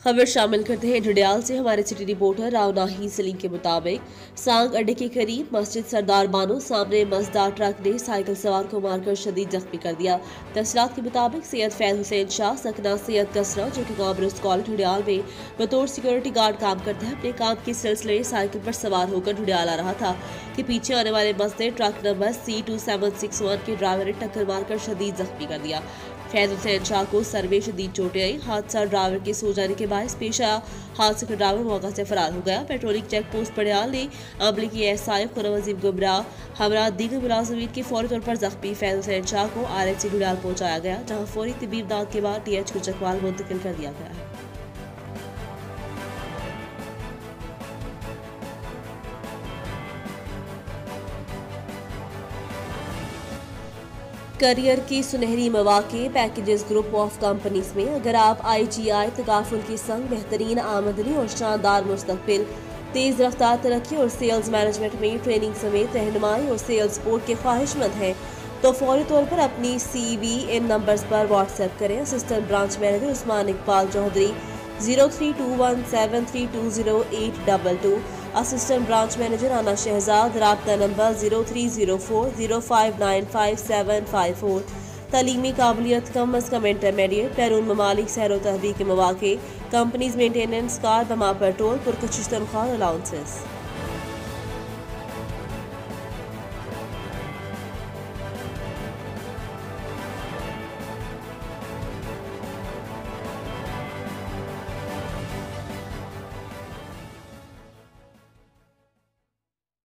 खबर शामिल करते हैं डडियाल से। हमारे सिटी रिपोर्टर रावनाही सलीम के मुताबिक सांग अड्डे के करीब मस्जिद सरदार बानो सामने मजदार ट्रक ने साइकिल सवार को मारकर शदीद जख्मी कर दिया। तफसीलात के मुताबिक सैयद फैज हुसैन शाह सकना सैयद कसरा जो कि गाँव ब्रिज कॉलेज डडियाल में बतौर सिक्योरिटी गार्ड काम करता है, अपने काम के सिलसिले साइकिल पर सवार होकर डडियाल आ रहा था कि पीछे आने वाले बस ने ट्रक नंबर C2761 के ड्राइवर ने टक्कर मारकर शदीद जख्मी कर दिया। फैज हुसैन शाह को सर में शदीद चोटें आई। हादसा ड्राइवर के सो जाने के बायस पेश आया। हादसे का ड्राइवर मौका से फरार हो गया। पेट्रोलिंग चेक पोस्ट पड़ियाल ने अमले की एसआई खुरम अजीम गुमराह हमरा दीगर मुलाजमीन के फौरी तौर पर जख्मी फैज हुसैन शाह को RHC डडियाल पहुंचाया गया, जहां फौरी तिबी इमदाद के बाद TH को चकवाल मुंतकिल कर दिया गया है। करियर की सुनहरी मौके पैकेजेस ग्रुप ऑफ कंपनीज में अगर आप IGI तकाफुल के संग बेहतरीन आमदनी और शानदार मुस्तकबिल, तेज रफ्तार तरक्की और सेल्स मैनेजमेंट में ट्रेनिंग समेत रहनुमाई और सेल्स सपोर्ट के ख्वाहिशमंद हैं तो फौरी तौर पर अपनी CV इन नंबर्स पर व्हाट्सएप करें। Assistant branch manager Usman Iqbal Chaudhry 0321732082, assistant branch manager Ana Shahzad, राब्ता नंबर 030405955754। तालीमी काबिलियत कम अज़ कम इंटरमीडिएट, बैरून ममालिक सैर व तहरीक के मौके, कंपनीज मेंटेनेंस, कार बमा पेट्रोल, पुरकशिश तनख्वाह अलाउंसेस।